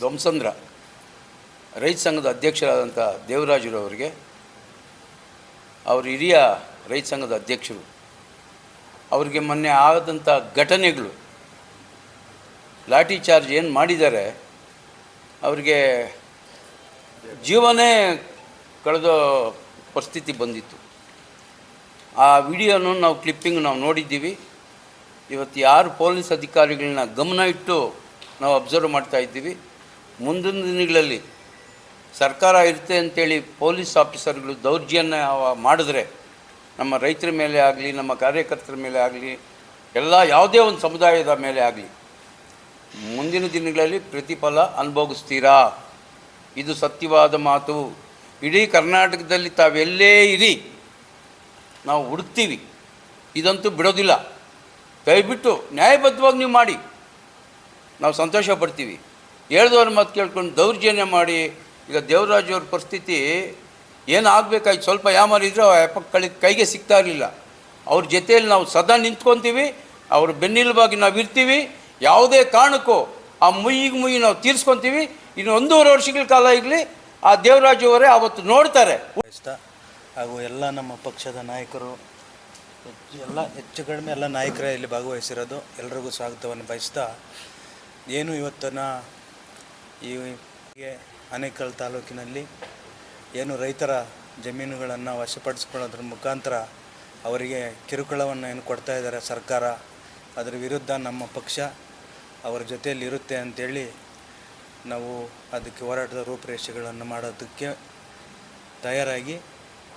ಧ್ವಂಸಂದ್ರ ರೈತ ಸಂಘದ ಅಧ್ಯಕ್ಷರಾದಂಥ ದೇವರಾಜರವರಿಗೆ ಅವರು ಹಿರಿಯ ರೈತ ಸಂಘದ ಅಧ್ಯಕ್ಷರು ಅವರಿಗೆ ಮೊನ್ನೆ ಆದಂಥ ಘಟನೆಗಳು ಲಾಠಿ ಚಾರ್ಜ್ ಏನು ಮಾಡಿದ್ದಾರೆ ಅವರಿಗೆ ಜೀವನೇ ಕಳೆದ ಪರಿಸ್ಥಿತಿ ಬಂದಿತ್ತು. ಆ ವಿಡಿಯೋನು ನಾವು ಕ್ಲಿಪ್ಪಿಂಗ್ ನಾವು ನೋಡಿದ್ದೀವಿ. ಇವತ್ತು ಯಾರು ಪೊಲೀಸ್ ಅಧಿಕಾರಿಗಳನ್ನ ಗಮನ ಇಟ್ಟು ನಾವು ಅಬ್ಸರ್ವ್ ಮಾಡ್ತಾಯಿದ್ದೀವಿ. ಮುಂದಿನ ದಿನಗಳಲ್ಲಿ ಸರ್ಕಾರ ಇರುತ್ತೆ ಅಂಥೇಳಿ ಪೊಲೀಸ್ ಆಫೀಸರ್ಗಳು ದೌರ್ಜನ್ಯ ಮಾಡಿದ್ರೆ ನಮ್ಮ ರೈತರ ಮೇಲೆ ಆಗಲಿ, ನಮ್ಮ ಕಾರ್ಯಕರ್ತರ ಮೇಲೆ ಆಗಲಿ, ಯಾವುದೇ ಒಂದು ಸಮುದಾಯದ ಮೇಲೆ ಆಗಲಿ ಮುಂದಿನ ದಿನಗಳಲ್ಲಿ ಪ್ರತಿಫಲ ಅನುಭವಿಸ್ತೀರಾ. ಇದು ಸತ್ಯವಾದ ಮಾತು. ಇಡೀ ಕರ್ನಾಟಕದಲ್ಲಿ ತಾವೆಲ್ಲೇ ಇರಿ, ನಾವು ಹುಡುಕ್ತೀವಿ, ಇದಂತೂ ಬಿಡೋದಿಲ್ಲ. ದಯವಿಟ್ಟು ನ್ಯಾಯಬದ್ಧವಾಗಿ ನೀವು ಮಾಡಿ, ನಾವು ಸಂತೋಷ ಪಡ್ತೀವಿ. ಹೇಳ್ದವ್ರ ಮಾತು ಕೇಳ್ಕೊಂಡು ದೌರ್ಜನ್ಯ ಮಾಡಿ ಈಗ ದೇವರಾಜವ್ರ ಪರಿಸ್ಥಿತಿ ಏನಾಗಬೇಕಾಯ್ತು. ಸ್ವಲ್ಪ ಯಾಮಾರಿದ್ರು ಕೈಗೆ ಸಿಗ್ತಾ ಇರಲಿಲ್ಲ. ಅವ್ರ ಜೊತೆಯಲ್ಲಿ ನಾವು ಸದಾ ನಿಂತ್ಕೊತೀವಿ, ಅವ್ರ ಬೆನ್ನೆಲುಬಾಗಿ ನಾವು ಇರ್ತೀವಿ. ಯಾವುದೇ ಕಾರಣಕ್ಕೂ ಆ ಮುಯ್ಯಿಗೆ ನಾವು ತೀರಿಸ್ಕೊತೀವಿ. ಇನ್ನು 1.5 ವರ್ಷಗಳ ಕಾಲ ಇರಲಿ, ಆ ದೇವರಾಜವರೇ ಆವತ್ತು ನೋಡ್ತಾರೆ. ಹಾಗೂ ಎಲ್ಲ ನಮ್ಮ ಪಕ್ಷದ ನಾಯಕರು ಹೆಚ್ಚು ಕಡಿಮೆ ಎಲ್ಲ ನಾಯಕರೇ ಇಲ್ಲಿ ಭಾಗವಹಿಸಿರೋದು. ಎಲ್ರಿಗೂ ಸ್ವಾಗತವನ್ನು ಬಯಸ್ತಾ, ಏನು ಇವತ್ತಿನ ಈ ಆನೇಕಲ್ ತಾಲೂಕಿನಲ್ಲಿ ಏನು ರೈತರ ಜಮೀನುಗಳನ್ನು ವಶಪಡಿಸ್ಕೊಳ್ಳೋದ್ರ ಮುಖಾಂತರ ಅವರಿಗೆ ಕಿರುಕುಳವನ್ನು ಏನು ಕೊಡ್ತಾ ಇದ್ದಾರೆ ಸರ್ಕಾರ, ಅದರ ವಿರುದ್ಧ ನಮ್ಮ ಪಕ್ಷ ಅವರ ಜೊತೆಯಲ್ಲಿ ಇರುತ್ತೆ ಅಂಥೇಳಿ ನಾವು ಅದಕ್ಕೆ ಹೋರಾಟದ ರೂಪುರೇಷೆಗಳನ್ನು ಮಾಡೋದಕ್ಕೆ ತಯಾರಾಗಿ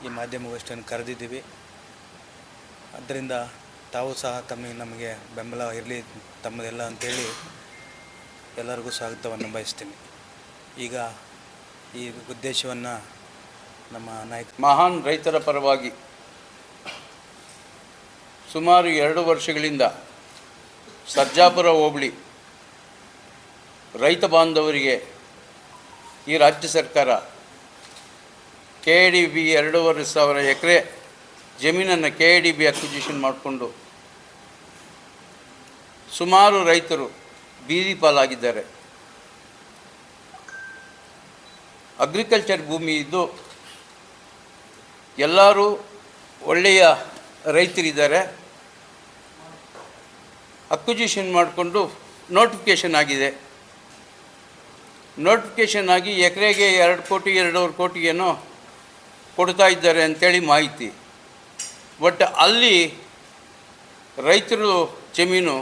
ಈ ಮಾಧ್ಯಮಗೋಷ್ಠಿಯನ್ನು ಕರೆದಿದ್ದೀವಿ. ಅದರಿಂದ ತಾವು ಸಹ ನಮಗೆ ಬೆಂಬಲ ಇರಲಿ ತಮ್ಮದೆಲ್ಲ ಅಂಥೇಳಿ ಎಲ್ಲರಿಗೂ ಸ್ವಾಗತವನ್ನು ಬಯಸ್ತೀನಿ. ಈಗ ಈ ಉದ್ದೇಶವನ್ನು ನಮ್ಮ ಮಹಾನ್ ರೈತರ ಪರವಾಗಿ ಸುಮಾರು 2 ವರ್ಷಗಳಿಂದ ಸರ್ಜಾಪುರ ಹೋಬಳಿ ರೈತ ಬಾಂಧವರಿಗೆ ಈ ರಾಜ್ಯ ಸರ್ಕಾರ KIDB 2,500 ಎಕರೆ ಜಮೀನನ್ನು KIDB ಅಕ್ವಿಜಿಷನ್ ಮಾಡಿಕೊಂಡು ಸುಮಾರು ರೈತರು ಬೀದಿ ಪಾಲಾಗಿದ್ದಾರೆ. ಅಗ್ರಿಕಲ್ಚರ್ ಭೂಮಿ ಇದ್ದು ಎಲ್ಲರೂ ಒಳ್ಳೆಯ ರೈತರಿದ್ದಾರೆ. ಅಕ್ವಿಜಿಷನ್ ಮಾಡಿಕೊಂಡು ನೋಟಿಫಿಕೇಷನ್ ಆಗಿದೆ. ನೋಟಿಫಿಕೇಷನ್ ಆಗಿ ಎಕರೆಗೆ 2 ಕೋಟಿ 2.5 ಕೋಟಿಗೇನೋ ಕೊಡ್ತಾ ಇದ್ದಾರೆ ಅಂಥೇಳಿ ಮಾಹಿತಿ. ಬಟ್ ಅಲ್ಲಿ ರೈತರು ಜಮೀನು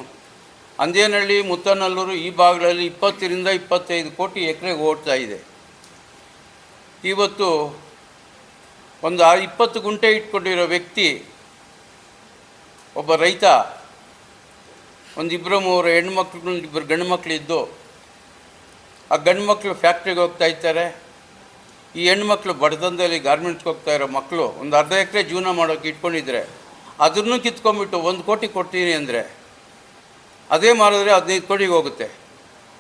ಅಂದೇನಹಳ್ಳಿ, ಮುತ್ತನಲ್ಲೂರು ಈ ಭಾಗಗಳಲ್ಲಿ 20ರಿಂದ 25 ಕೋಟಿ ಎಕರೆಗೆ ಓಡ್ತಾ ಇದೆ. ಇವತ್ತು ಒಂದು 20 ಗುಂಟೆ ಇಟ್ಕೊಂಡಿರೋ ವ್ಯಕ್ತಿ, ಒಬ್ಬ ರೈತ, ಒಂದು 2-3 ಹೆಣ್ಮಕ್ಳು, 2 ಗಂಡು ಮಕ್ಕಳಿದ್ದು ಆ ಗಂಡು ಮಕ್ಕಳು ಫ್ಯಾಕ್ಟ್ರಿಗೆ ಹೋಗ್ತಾ ಇರ್ತಾರೆ. ಈ ಹೆಣ್ಮಕ್ಳು ಬಡತನದಲ್ಲಿ ಗಾರ್ಮೆಂಟ್ಸ್ಗೆ ಹೋಗ್ತಾ ಇರೋ ಮಕ್ಕಳು ಒಂದು ಅರ್ಧ ಎಕರೆ ಜೀವನ ಮಾಡೋಕ್ಕೆ ಇಟ್ಕೊಂಡಿದ್ರೆ ಅದನ್ನು ಕಿತ್ಕೊಂಡ್ಬಿಟ್ಟು 1 ಕೋಟಿ ಕೊಡ್ತೀನಿ ಅಂದರೆ ಅದೇ ಮಾಡಿದ್ರೆ 15 ಕೋಟಿಗೆ ಹೋಗುತ್ತೆ.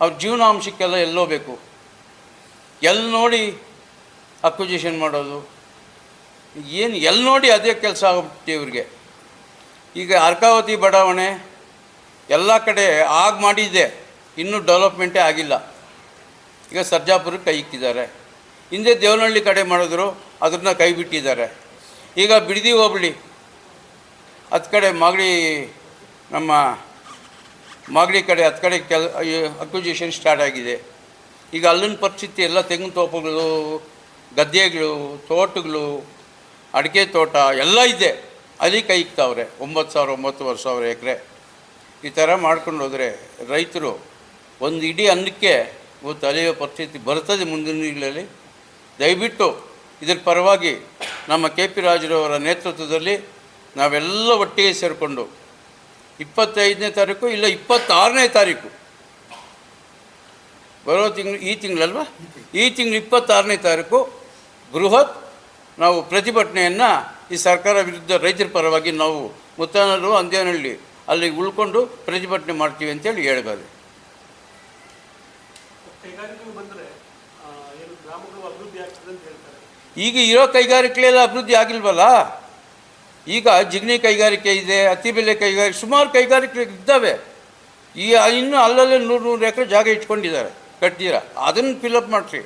ಅವ್ರ ಜೀವನಾಂಶಕ್ಕೆಲ್ಲ ಎಲ್ಲೋಬೇಕು, ಎಲ್ಲಿ ನೋಡಿ ಅಕ್ವಿಜಿಷನ್ ಮಾಡೋದು, ಏನು ಎಲ್ಲಿ ನೋಡಿ ಅದೇ ಕೆಲಸ ಆಗ್ಬಿಟ್ಟು ಇವ್ರಿಗೆ. ಈಗ ಅರ್ಕಾವತಿ ಬಡಾವಣೆ ಎಲ್ಲ ಕಡೆ ಮಾಡಿದ್ದೆ, ಇನ್ನೂ ಡೆವಲಪ್ಮೆಂಟೇ ಆಗಿಲ್ಲ. ಈಗ ಸರ್ಜಾಪುರಕ್ಕೆ ಕೈ ಇಕ್ಕಿದ್ದಾರೆ. ಹಿಂದೆ ದೇವನಹಳ್ಳಿ ಕಡೆ ಮಾಡಿದ್ರು, ಅದನ್ನ ಕೈ ಬಿಟ್ಟಿದ್ದಾರೆ. ಈಗ ಬಿಡದಿ ಹೋಬಳಿ ಕಡೆ ನಮ್ಮ ಮಾಗಡಿ ಕಡೆ ಕಡೆ ಅಕ್ವಿಜಿಷನ್ ಸ್ಟಾರ್ಟ್ ಆಗಿದೆ. ಈಗ ಅಲ್ಲಿನ ಪರಿಸ್ಥಿತಿ ಎಲ್ಲ ತೆಂಗಿನ ತೋಪುಗಳು, ಗದ್ದೆಗಳು, ತೋಟಗಳು, ಅಡಿಕೆ ತೋಟ ಎಲ್ಲ ಇದೆ. ಅಲ್ಲಿ ಕೈ ಇಕ್ತಾವ್ರೆ. 9,000-9,500 ಎಕರೆ ಈ ಥರ ಮಾಡ್ಕೊಂಡು ಹೋದರೆ ರೈತರು ಒಂದು ಇಡೀ ಅನ್ನಕ್ಕೆ ಇವತ್ತು ಅಲೆಯೋ ಪರಿಸ್ಥಿತಿ ಬರ್ತದೆ ಮುಂದಿನ ದಿನಗಳಲ್ಲಿ. ದಯವಿಟ್ಟು ಇದರ ಪರವಾಗಿ ನಮ್ಮ KP ರಾಜರವರ ನೇತೃತ್ವದಲ್ಲಿ ನಾವೆಲ್ಲ ಒಟ್ಟಿಗೆ ಸೇರಿಕೊಂಡು 25ನೇ ತಾರೀಕು ಇಲ್ಲ 26ನೇ ತಾರೀಕು ಬರೋ ತಿಂಗಳು, ಈ ತಿಂಗಳಲ್ವ, ಈ ತಿಂಗಳು 26ನೇ ತಾರೀಕು ಬೃಹತ್ ನಾವು ಪ್ರತಿಭಟನೆಯನ್ನು ಈ ಸರ್ಕಾರ ವಿರುದ್ಧ ರೈತರ ಪರವಾಗಿ ನಾವು ಮುತ್ತನಲ್ಲೂ ಅಂದೇನಹಳ್ಳಿ ಅಲ್ಲಿಗೆ ಉಳ್ಕೊಂಡು ಪ್ರತಿಭಟನೆ ಮಾಡ್ತೀವಿ ಅಂತೇಳಿ ಹೇಳ್ಬೋದು. ಈಗ ಇರೋ ಕೈಗಾರಿಕೆಗಳೆಲ್ಲ ಅಭಿವೃದ್ಧಿ ಆಗಿಲ್ವಲ್ಲ. ಈಗ ಜಿಗಣಿ ಕೈಗಾರಿಕೆ ಇದೆ, ಅತ್ತಿಬೆಲೆ ಕೈಗಾರಿಕೆ, ಸುಮಾರು ಕೈಗಾರಿಕೆಗಳು ಇದ್ದಾವೆ. ಈ ಇನ್ನೂ ಅಲ್ಲಲ್ಲೇ 100-100 ಎಕರೆ ಜಾಗ ಇಟ್ಕೊಂಡಿದ್ದಾರೆ. ಕಟ್ತೀರಾ, ಅದನ್ನು ಫಿಲಪ್ ಮಾಡಿರಿ.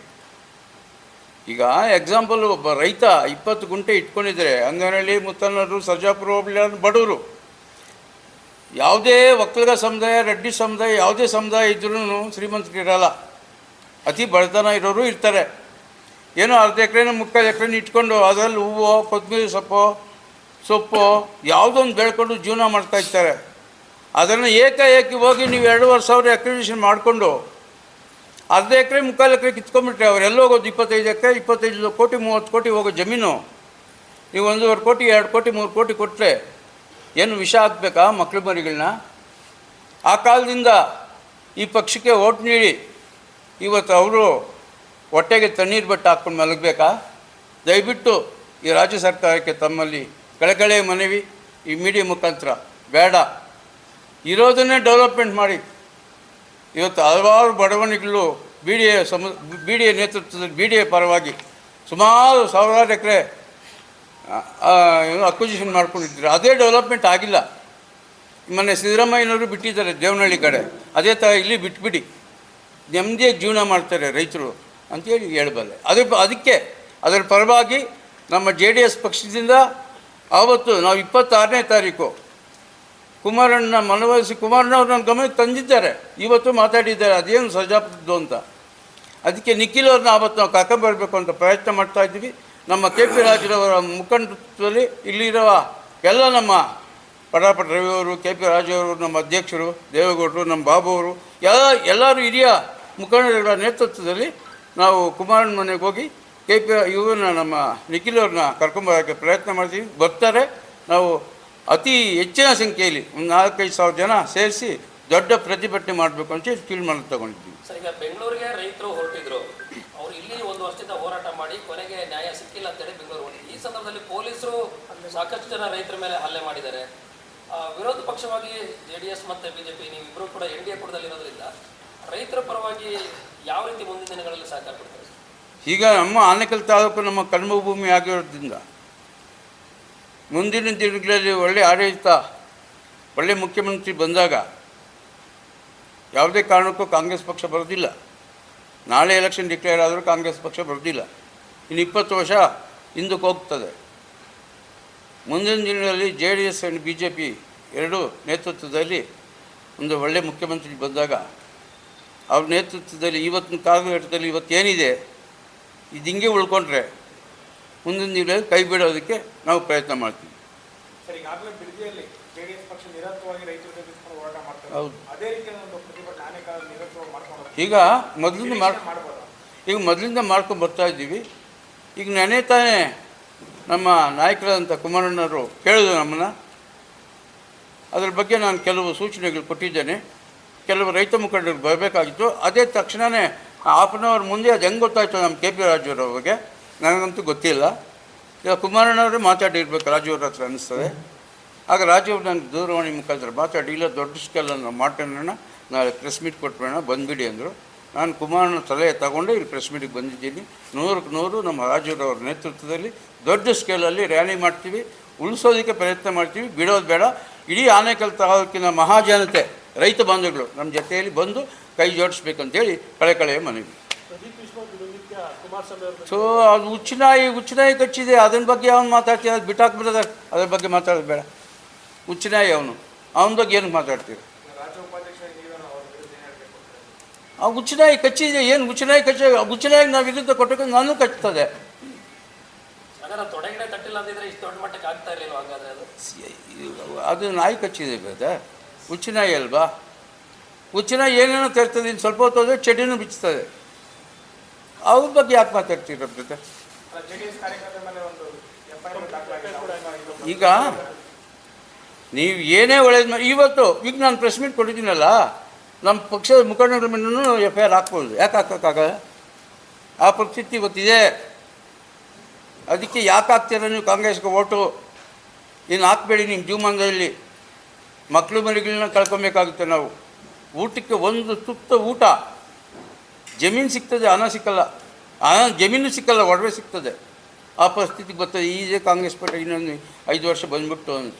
ಈಗ ಎಕ್ಸಾಂಪಲ್, ಒಬ್ಬ ರೈತ 20 ಗುಂಟೆ ಇಟ್ಕೊಂಡಿದ್ರೆ ಅಂಗನಹಳ್ಳಿ, ಮುತ್ತನೂರು, ಸರ್ಜಾಪುರ ಹೋಬಳಿ ಬಡವರು, ಯಾವುದೇ ಒಕ್ಕಲಿಗ ಸಮುದಾಯ, ರೆಡ್ಡಿ ಸಮುದಾಯ, ಯಾವುದೇ ಸಮುದಾಯ ಇದ್ರೂ ಶ್ರೀಮಂತರಿರಲ್ಲ. ಅತಿ ಬಡತನ ಇರೋರು ಇರ್ತಾರೆ. ಏನೋ ಅರ್ಧ ಎಕರೆನ 3/4 ಎಕರೆನ ಇಟ್ಕೊಂಡು ಅದರಲ್ಲಿ ಹೂವು, ಕೊತ್ತಂಬರಿ ಸೊಪ್ಪು ಯಾವುದೊಂದು ಬೆಳ್ಕೊಂಡು ಜೀವನ ಮಾಡ್ತಾಯಿರ್ತಾರೆ. ಅದನ್ನು ಏಕಾಏಕಿ ಹೋಗಿ ನೀವು 2,500 ಅಕ್ವಿಸಿಷನ್ ಮಾಡಿಕೊಂಡು ಅರ್ಧ ಎಕರೆ 3/4 ಎಕರೆ ಕಿತ್ಕೊಂಡ್ಬಿಟ್ರೆ ಅವರೆಲ್ಲ ಹೋಗೋದು 25 ಎಕರೆ, 25 ಕೋಟಿ 30 ಕೋಟಿ ಹೋಗೋ ಜಮೀನು. ನೀವು 1.5 ಕೋಟಿ 2 ಕೋಟಿ 3 ಕೋಟಿ ಕೊಟ್ಟರೆ ಏನು ವಿಷ ಹಾಕ್ಬೇಕಾ ಮಕ್ಳು ಮರಿಗಳನ್ನ? ಆ ಕಾಲದಿಂದ ಈ ಪಕ್ಷಕ್ಕೆ ಓಟ್ ನೀಡಿ ಇವತ್ತು ಅವರು ಹೊಟ್ಟೆಗೆ ತಣ್ಣೀರು ಬಟ್ಟೆ ಹಾಕ್ಕೊಂಡು ಮಲಗಬೇಕಾ? ದಯವಿಟ್ಟು ಈ ರಾಜ್ಯ ಸರ್ಕಾರಕ್ಕೆ ತಮ್ಮಲ್ಲಿ ಕಳಕಳೆಯ ಮನವಿ, ಈ ಮೀಡಿಯಾ ಮುಖಾಂತರ ಬೇಡ, ಇರೋದನ್ನೇ ಡೆವಲಪ್ಮೆಂಟ್ ಮಾಡಿ. ಇವತ್ತು ಹಲವಾರು ಬಡವಣಿಗಳು ಬಿ ಡಿ ಎ ನೇತೃತ್ವದಲ್ಲಿ ಬಿ ಡಿ ಎ ಪರವಾಗಿ ಸುಮಾರು ಸಾವಿರಾರು ಎಕರೆ ಅಕ್ವಿಸಿಷನ್ ಮಾಡ್ಕೊಂಡಿದ್ದಾರೆ. ಅದೇ ಡೆವಲಪ್ಮೆಂಟ್ ಆಗಿಲ್ಲ. ಮೊನ್ನೆ ಸಿದ್ದರಾಮಯ್ಯನವರು ಬಿಟ್ಟಿದ್ದಾರೆ ದೇವನಹಳ್ಳಿ ಕಡೆ, ಅದೇ ಥರ ಇಲ್ಲಿ ಬಿಟ್ಬಿಡಿ, ನೆಮ್ಮದಿಯಾಗಿ ಜೀವನ ಮಾಡ್ತಾರೆ ರೈತರು ಅಂತೇಳಿ ಹೇಳಬಲ್ಲೆ. ಅದಕ್ಕೆ ಅದರ ಪರವಾಗಿ ನಮ್ಮ JDS ಪಕ್ಷದಿಂದ ಆವತ್ತು ನಾವು 26ನೇ ತಾರೀಕು ಕುಮಾರಣ್ಣ ಮನವೊಲಿಸಿ, ಕುಮಾರಣ್ಣವ್ರು ನನ್ನ ಗಮನಕ್ಕೆ ತಂದಿದ್ದಾರೆ, ಇವತ್ತು ಮಾತಾಡಿದ್ದಾರೆ ಅದೇನು ಸರ್ಜಾಪುರದ್ದು ಅಂತ. ಅದಕ್ಕೆ ನಿಖಿಲ್ ಅವ್ರನ್ನ ಆವತ್ತು ನಾವು ಕರ್ಕೊಂಬರಬೇಕು ಅಂತ ಪ್ರಯತ್ನ ಮಾಡ್ತಾಯಿದ್ದೀವಿ. ನಮ್ಮ KP ರಾಜರವರ ಮುಖಂಡತ್ವದಲ್ಲಿ ಇಲ್ಲಿರುವ ಎಲ್ಲ ನಮ್ಮ ಪಟಾಪಟ ರವಿಯವರು, KP ರಾಜವರು, ನಮ್ಮ ಅಧ್ಯಕ್ಷರು ದೇವೇಗೌಡರು, ನಮ್ಮ ಬಾಬು ಅವರು, ಎಲ್ಲರೂ ಹಿರಿಯ ಮುಖಂಡರುಗಳ ನೇತೃತ್ವದಲ್ಲಿ ನಾವು ಕುಮಾರಣ್ಣ ಮನೆಗೆ ಹೋಗಿ ಇವ್ರನ್ನ ನಮ್ಮ ನಿಖಿಲ್ ಅವ್ರನ್ನ ಕರ್ಕೊಂಬರೋಕ್ಕೆ ಪ್ರಯತ್ನ ಮಾಡ್ತೀವಿ. ಬರ್ತಾರೆ. ನಾವು ಅತಿ ಹೆಚ್ಚಿನ ಸಂಖ್ಯೆಯಲ್ಲಿ ಒಂದು 4-5 ಸಾವಿರ ಜನ ಸೇರಿಸಿ ದೊಡ್ಡ ಪ್ರತಿಭಟನೆ ಮಾಡಬೇಕು ಅಂತ ತೀರ್ಮಾನ ತಗೊಂಡಿದ್ದೀವಿ. ಸರ್, ಈಗ ಬೆಂಗಳೂರಿಗೆ ರೈತರು ಹೊರಟಿದ್ರು, ಅವರು ಇಲ್ಲಿ 1 ವರ್ಷದಿಂದ ಹೋರಾಟ ಮಾಡಿ ಕೊನೆಗೆ ನ್ಯಾಯ ಸಿಕ್ಕಿಲ್ಲ ಅಂತೇಳಿ ಬೆಂಗಳೂರು ಹೊರಟಿದ್ರು. ಈ ಸಂದರ್ಭದಲ್ಲಿ ಪೊಲೀಸರು ಸಾಕಷ್ಟು ಜನ ರೈತರ ಮೇಲೆ ಹಲ್ಲೆ ಮಾಡಿದ್ದಾರೆ. ವಿರೋಧ ಪಕ್ಷವಾಗಿ JDS ಮತ್ತು BJP ನೀವಿಬ್ಬರು ಕೂಡ NDA ಕೂಡದಲ್ಲಿರೋದ್ರಿಂದ ರೈತರ ಪರವಾಗಿ ಯಾವ ರೀತಿ ಮುಂದಿನ ದಿನಗಳಲ್ಲಿ ಸಹಕಾರ ಕೊಡ್ತಾರೆ? ಈಗ ನಮ್ಮ ಆನೇಕಲ್ ತಾಲೂಕು ನಮ್ಮ ಕರ್ಮಭೂಮಿ ಆಗಿರೋದ್ರಿಂದ ಮುಂದಿನ ದಿನಗಳಲ್ಲಿ ಒಳ್ಳೆ ಆಡಳಿತ, ಒಳ್ಳೆ ಮುಖ್ಯಮಂತ್ರಿ ಬಂದಾಗ ಯಾವುದೇ ಕಾರಣಕ್ಕೂ ಕಾಂಗ್ರೆಸ್ ಪಕ್ಷ ಬರೋದಿಲ್ಲ. ನಾಳೆ ಎಲೆಕ್ಷನ್ ಡಿಕ್ಲೇರ್ ಆದರೂ ಕಾಂಗ್ರೆಸ್ ಪಕ್ಷ ಬರೋದಿಲ್ಲ. ಇನ್ನು 20 ವರ್ಷ ಹಿಂದಕ್ಕೆ ಹೋಗ್ತದೆ. ಮುಂದಿನ ದಿನಗಳಲ್ಲಿ JDS ಆ್ಯಂಡ್ BJP ಎರಡೂ ನೇತೃತ್ವದಲ್ಲಿ ಒಂದು ಒಳ್ಳೆ ಮುಖ್ಯಮಂತ್ರಿ ಬಂದಾಗ ಅವ್ರ ನೇತೃತ್ವದಲ್ಲಿ ಇವತ್ತಿನ ಕಾಲಘಟ್ಟದಲ್ಲಿ ಇವತ್ತೇನಿದೆ ಇದು ಹಿಂಗೆ ಉಳ್ಕೊಂಡ್ರೆ ಮುಂದಿನ ದಿನಗಳಲ್ಲಿ ಕೈ ಬಿಡೋದಕ್ಕೆ ನಾವು ಪ್ರಯತ್ನ ಮಾಡ್ತೀವಿ. ಹೌದು. ಈಗ ಮೊದಲಿಂದ ಮಾಡ್ಕೊಂಡು ಬರ್ತಾ ಇದ್ದೀವಿ. ಈಗ ನೆನೆ ತಾನೇ ನಮ್ಮ ನಾಯಕರಾದಂಥ ಕುಮಾರಣ್ಣವರು ಕೇಳಿದ್ರು ನಮ್ಮನ್ನು. ಅದರ ಬಗ್ಗೆ ನಾನು ಕೆಲವು ಸೂಚನೆಗಳು ಕೊಟ್ಟಿದ್ದೇನೆ. ಕೆಲವು ರೈತ ಮುಖಂಡರು ಬರಬೇಕಾಗಿತ್ತು. ಅದೇ ತಕ್ಷಣವೇ ಹಾಫ್ ಆನ್ ಅವರ್ ಮುಂದೆ ಅದು ಹೆಂಗೆ ಗೊತ್ತಾಯಿತು ನಮ್ಮ KP ರಾಜುವರವ್ರಿಗೆ ನನಗಂತೂ ಗೊತ್ತಿಲ್ಲ. ಈಗ ಕುಮಾರಣ್ಣವರೇ ಮಾತಾಡಿರ್ಬೇಕು ರಾಜುವ್ರ ಹತ್ರ ಅನ್ನಿಸ್ತದೆ. ಆಗ ರಾಜುವ್ರು ನನಗೆ ದೂರವಾಣಿ ಮುಖಾಂತರ ಮಾತಾಡಿ, ಇಲ್ಲ ದೊಡ್ಡ ಸ್ಕೇಲನ್ನು ಮಾತಾಡೋಣ, ನಾಳೆ ಪ್ರೆಸ್ ಮೀಟ್ ಕೊಟ್ಬಿಡೋಣ, ಬಂದುಬಿಡಿ ಅಂದರು. ನಾನು ಕುಮಾರಣ್ಣ ಸಲಹೆ ತಗೊಂಡು ಇಲ್ಲಿ ಪ್ರೆಸ್ ಮೀಟಿಗೆ ಬಂದಿದ್ದೀನಿ. 100ಕ್ಕೆ 100 ನಮ್ಮ ರಾಜುವ್ರವ್ರ ನೇತೃತ್ವದಲ್ಲಿ ದೊಡ್ಡ ಸ್ಕೇಲಲ್ಲಿ ರ್ಯಾಲಿ ಮಾಡ್ತೀವಿ, ಉಳಿಸೋದಕ್ಕೆ ಪ್ರಯತ್ನ ಮಾಡ್ತೀವಿ, ಬಿಡೋದು ಬೇಡ. ಇಡೀ ಆನೇಕಲ್ ತಾಲೂಕಿನ ಮಹಾಜನತೆ, ರೈತ ಬಾಂಧವಗಳು ನಮ್ಮ ಜೊತೆಯಲ್ಲಿ ಬಂದು ಕೈ ಜೋಡಿಸ್ಬೇಕಂತೇಳಿ ಕಳೆಯ ಮನವಿ. ಸೊ ಅದು ಹುಚ್ಚನಾಯಿ ಕಚ್ಚಿದೆ, ಅದನ್ನ ಬಗ್ಗೆ ಅವನು ಮಾತಾಡ್ತೀವಿ, ಅದು ಬಿಟ್ಟಾಕ್ಬಿಡೋದ, ಅದ್ರ ಬಗ್ಗೆ ಮಾತಾಡೋದು ಬೇಡ. ಹುಚ್ಚನಾಯಿ ಅವನ ಬಗ್ಗೆ ಏನಕ್ಕೆ ಮಾತಾಡ್ತೀವಿ? ಆ ಹುಚ್ಚನಾಯಿ ಕಚ್ಚಿದೆ, ಏನು ಹುಚ್ಚನಾಯಿಗೆ ನಾವು ವಿರುದ್ಧ ಕೊಟ್ಟಕ್ಕೆ ನಾನು ಕಚ್ತದೆ. ಅದು ನಾಯಿ ಕಚ್ಚಿದೆ ಬೇಡ, ಹುಚ್ಚನಾಯಿ ಅಲ್ವಾ? ಹುಚ್ಚನಾಯಿ ಏನೇನೋ ತರ್ತದೆ, ಇನ್ನು ಸ್ವಲ್ಪ ಹೊತ್ತು ಹೋದರೆ ಚಡಿನೂ ಬಿಚ್ಚುತ್ತದೆ. ಅವ್ರ ಬಗ್ಗೆ ಯಾಕೆ ಮಾತಾಡ್ತೀರ ಜೊತೆ? ಈಗ ನೀವು ಏನೇ ಒಳ್ಳೇದು ಮಾಡಿ, ಇವತ್ತು ಈಗ ನಾನು ಪ್ರೆಸ್ ಮೀಟ್ ಕೊಟ್ಟಿದ್ದೀನಲ್ಲ, ನಮ್ಮ ಪಕ್ಷದ ಮುಖಂಡರ ಮೇಲೂ FIR ಹಾಕ್ಬೋದು. ಯಾಕೆ ಹಾಕೋಕ್ಕಾಗಲ್ಲ? ಆ ಪರಿಸ್ಥಿತಿ ಇವತ್ತಿದೆ. ಅದಕ್ಕೆ ಯಾಕೆ ಹಾಕ್ತೀರ ನೀವು ಕಾಂಗ್ರೆಸ್ಗೆ ಓಟು? ಇನ್ನು ಹಾಕಬೇಡಿ. ನಿಮ್ಮ ಜೀವಮಾನದಲ್ಲಿ ಮಕ್ಕಳು ಮರಿಗಳನ್ನ ಕಳ್ಕೊಬೇಕಾಗುತ್ತೆ. ನಾವು ಊಟಕ್ಕೆ ಒಂದು ತುತ್ತ ಊಟ, ಜಮೀನು ಸಿಗ್ತದೆ, ಹಣ ಸಿಕ್ಕಲ್ಲ, ಜಮೀನು ಸಿಕ್ಕಲ್ಲ, ಒಡವೆ ಸಿಗ್ತದೆ. ಆ ಪರಿಸ್ಥಿತಿಗೆ ಬರ್ತದೆ. ಈಜೆ ಕಾಂಗ್ರೆಸ್ ಪಕ್ಷ ಇನ್ನೊಂದು 5 ವರ್ಷ ಬಂದ್ಬಿಟ್ಟು ಅಂತ.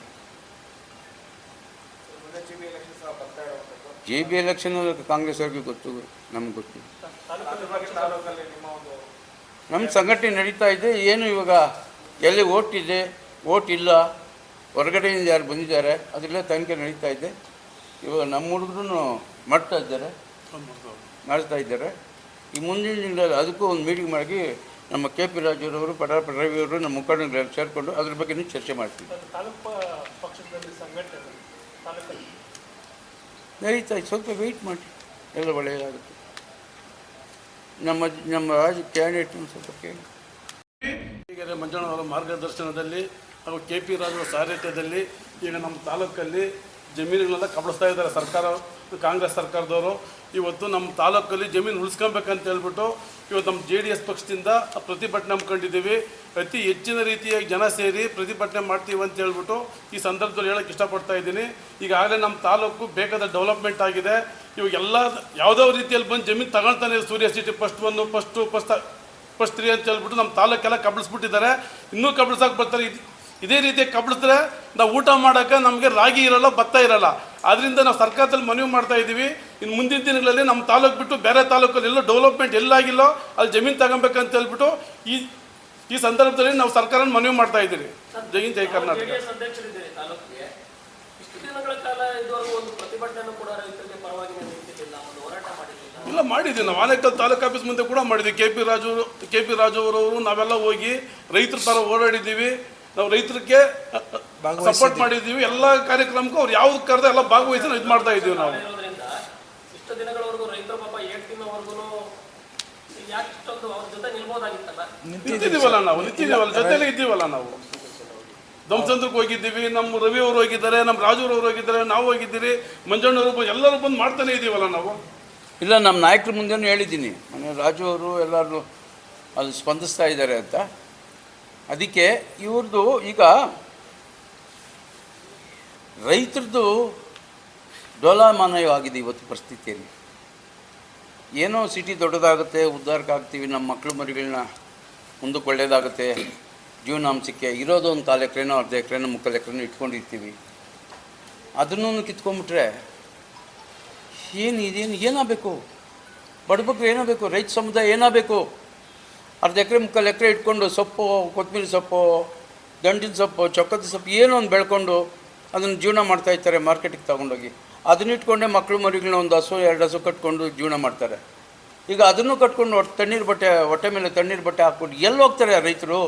ಜೆ ಬಿ ಎಲೆಕ್ಷನ್ ಕಾಂಗ್ರೆಸ್ ಅವ್ರಿಗೆ ಗೊತ್ತು, ನಮ್ಗೆ ಗೊತ್ತು. ನಮ್ಮ ಸಂಘಟನೆ ನಡೀತಾ ಇದೆ. ಏನು ಇವಾಗ ಎಲ್ಲಿ ಓಟ್ ಇದೆ, ಓಟ್ ಇಲ್ಲ, ಹೊರಗಡೆಯಿಂದ ಯಾರು ಬಂದಿದ್ದಾರೆ ಅದೆಲ್ಲ ತನಿಖೆ ನಡೀತಾ ಇದೆ. ಇವಾಗ ನಮ್ಮ ಹುಡುಗರು ಮಾಡ್ತಾ ಇದ್ದಾರೆ. ಈ ಮುಂದಿನ ದಿನಗಳಲ್ಲಿ ಅದಕ್ಕೂ ಒಂದು ಮೀಟಿಂಗ್ ಮಾಡಿ ನಮ್ಮ ಕೆ ಪಿ ರಾಜುರವರು, ಪಟಾಪ ರವಿಯವರು, ನಮ್ಮ ಮುಖಂಡರುಗಳೆಲ್ಲ ಸೇರಿಕೊಂಡು ಅದ್ರ ಬಗ್ಗೆ ಚರ್ಚೆ ಮಾಡ್ತೀವಿ. ನಡೀತಾ ಇದೆ, ಸ್ವಲ್ಪ ವೆಯ್ಟ್ ಮಾಡಿ, ಎಲ್ಲ ಒಳ್ಳೆಯದಾಗುತ್ತೆ. ನಮ್ಮ ರಾಜ್ಯ ಕ್ಯಾಂಡಿಡೇಟ್ ಸ್ವಲ್ಪ ಕೇಳಿ. ಈಗ ಮಂಜಣ್ಣವರ ಮಾರ್ಗದರ್ಶನದಲ್ಲಿ ಹಾಗೂ ಕೆ ಪಿ ರಾಜುವ ಸಾರಥ್ಯದಲ್ಲಿ ಈಗ ನಮ್ಮ ತಾಲೂಕಲ್ಲಿ ಜಮೀನುಗಳೆಲ್ಲ ಕಬಳಿಸ್ತಾ ಇದ್ದಾರೆ ಸರ್ಕಾರ, ಕಾಂಗ್ರೆಸ್ ಸರ್ಕಾರದವರು. ಇವತ್ತು ನಮ್ಮ ತಾಲೂಕಲ್ಲಿ ಜಮೀನು ಉಳಿಸ್ಕೊಬೇಕಂತ ಹೇಳ್ಬಿಟ್ಟು ಇವತ್ತು ನಮ್ಮ JDS ಪಕ್ಷದಿಂದ ಪ್ರತಿಭಟನೆ ಹಮ್ಮಿಕೊಂಡಿದ್ದೀವಿ. ಅತಿ ಹೆಚ್ಚಿನ ರೀತಿಯಾಗಿ ಜನ ಸೇರಿ ಪ್ರತಿಭಟನೆ ಮಾಡ್ತೀವಿ ಅಂತ ಹೇಳ್ಬಿಟ್ಟು ಈ ಸಂದರ್ಭದಲ್ಲಿ ಹೇಳೋಕ್ಕೆ ಇಷ್ಟಪಡ್ತಾ ಇದ್ದೀನಿ. ಈಗಾಗಲೇ ನಮ್ಮ ತಾಲೂಕು ಬೇಕಾದ ಡೆವಲಪ್ಮೆಂಟ್ ಆಗಿದೆ. ಇವಾಗೆಲ್ಲ ಯಾವುದೋ ರೀತಿಯಲ್ಲಿ ಬಂದು ಜಮೀನು ತಗೊಳ್ತಾನೆ ಸೂರ್ಯ ಸಿಟಿ ಫಸ್ಟ್ 1 ಫಸ್ಟ್ 3 ಅಂತ ಹೇಳ್ಬಿಟ್ಟು ನಮ್ಮ ತಾಲೂಕೆಲ್ಲ ಕಬಳಿಸ್ಬಿಟ್ಟಿದ್ದಾರೆ. ಇನ್ನೂ ಕಬಳಿಸೋಕೆ ಬರ್ತಾರೆ. ಇದೇ ರೀತಿಯಾಗಿ ಕಬಳಿಸಿದ್ರೆ ನಾವು ಊಟ ಮಾಡೋಕ್ಕೆ ನಮಗೆ ರಾಗಿ ಇರೋಲ್ಲ, ಭತ್ತ ಇರೋಲ್ಲ. ಆದ್ದರಿಂದ ನಾವು ಸರ್ಕಾರದಲ್ಲಿ ಮನವಿ ಮಾಡ್ತಾ ಇದ್ದೀವಿ, ಇನ್ನು ಮುಂದಿನ ದಿನಗಳಲ್ಲಿ ನಮ್ಮ ತಾಲೂಕು ಬಿಟ್ಟು ಬೇರೆ ತಾಲೂಕಲ್ಲಿ ಎಲ್ಲೋ ಡೆವಲಪ್ಮೆಂಟ್ ಎಲ್ಲಾಗಿಲ್ಲೋ ಅಲ್ಲಿ ಜಮೀನು ತಗೊಬೇಕಂತ ಹೇಳ್ಬಿಟ್ಟು ಈ ಸಂದರ್ಭದಲ್ಲಿ ನಾವು ಸರ್ಕಾರನ ಮನವಿ ಮಾಡ್ತಾ ಇದ್ದೀವಿ. ಜೈ ಹಿಂದ್, ಜೈ ಕರ್ನಾಟಕ. ಇಲ್ಲ, ಮಾಡಿದ್ದೀವಿ ನಾವು. ಆನೇಕಲ್ ತಾಲೂಕು ಆಫೀಸ್ ಮುಂದೆ ಕೂಡ ಮಾಡಿದ್ವಿ. ಕೆ ಪಿ ರಾಜು ಅವರವರು ನಾವೆಲ್ಲ ಹೋಗಿ ರೈತರ ಥರ ಓಡಾಡಿದ್ದೀವಿ. ನಾವು ರೈತರಿಗೆ ಸಪೋರ್ಟ್ ಮಾಡಿದ್ದೀವಿ. ಎಲ್ಲ ಕಾರ್ಯಕ್ರಮಕ್ಕೂ ಅವ್ರು ಯಾವ್ದು ಕರೆದ ಎಲ್ಲ ಭಾಗವಹಿಸಿ ಇದು ಮಾಡ್ತಾ ಇದ್ದೀವಿ. ನಾವು ನಿಂತಿದ್ದೀವಲ್ಲ, ಜೊತೆಲೇ ಇದ್ದೀವಲ್ಲ. ನಾವು ಧ್ವಂಸಂದ್ರಕ್ಕೆ ಹೋಗಿದ್ದೀವಿ, ನಮ್ಮ ರವಿ ಅವರು ಹೋಗಿದ್ದಾರೆ, ನಮ್ಮ ರಾಜುರವ್ರು ಹೋಗಿದ್ದಾರೆ, ನಾವು ಹೋಗಿದ್ದೀರಿ, ಮಂಜಣ್ಣವರು ಎಲ್ಲರೂ ಬಂದು ಮಾಡ್ತಾನೆ ಇದ್ದೀವಲ್ಲ ನಾವು. ಇಲ್ಲ, ನಮ್ಮ ನಾಯಕರ ಮುಂದೆನೂ ಹೇಳಿದ್ದೀನಿ, ಮನೆ ರಾಜು ಅವರು ಎಲ್ಲರೂ ಅದು ಸ್ಪಂದಿಸ್ತಾ ಇದ್ದಾರೆ ಅಂತ. ಅದಕ್ಕೆ ಇವ್ರದ್ದು ಈಗ ರೈತರದ್ದು ಡೋಲಾಮಾನವಾಗಿದೆ ಇವತ್ತು ಪರಿಸ್ಥಿತಿಯಲ್ಲಿ. ಏನೋ ಸಿಟಿ ದೊಡ್ಡದಾಗುತ್ತೆ, ಉದ್ಧಾರಕ್ಕೆ ಆಗ್ತೀವಿ, ನಮ್ಮ ಮಕ್ಕಳು ಮರಿಗಳನ್ನ ಮುಂದಕ್ಕೆ ಒಳ್ಳೆಯದಾಗುತ್ತೆ, ಜೀವನಾಂಶಕ್ಕೆ ಇರೋದು ಒಂದು 4 ಎಕರೆನೋ 10 ಎಕರೆನೋ 3 ಎಕರೆನೋ ಇಟ್ಕೊಂಡಿರ್ತೀವಿ. ಅದನ್ನೂ ಕಿತ್ಕೊಂಡ್ಬಿಟ್ರೆ ಏನಾಗಬೇಕು? ಬಡಬಗ್ರು ಏನಾಗಬೇಕು? ರೈತ ಸಮುದಾಯ ಏನಾಗಬೇಕು? 1/2 ಎಕರೆ 3 ಎಕರೆ ಇಟ್ಕೊಂಡು ಸೊಪ್ಪು, ಕೊತ್ತಂಬರಿ ಸೊಪ್ಪು, ದಂಡಿನ ಸೊಪ್ಪು, ಚೊಕ್ಕದ ಸೊಪ್ಪು ಏನೋ ಒಂದು ಬೆಳ್ಕೊಂಡು ಅದನ್ನು ಜೀವನ ಮಾಡ್ತಾಯಿರ್ತಾರೆ. ಮಾರ್ಕೆಟಿಗೆ ತೊಗೊಂಡೋಗಿ ಅದನ್ನ ಇಟ್ಕೊಂಡೆ ಮಕ್ಕಳು ಮರಿಗಳನ್ನ 1 ಹಸು 2 ಹಸು ಕಟ್ಕೊಂಡು ಜೀವನ ಮಾಡ್ತಾರೆ. ಈಗ ಅದನ್ನು ಕಟ್ಕೊಂಡು ಹೊಟ್ಟೆ ಮೇಲೆ ತಣ್ಣೀರು ಬಟ್ಟೆ ಹಾಕ್ಕೊಂಡು ಎಲ್ಲಿ ಹೋಗ್ತಾರೆ ರೈತರು?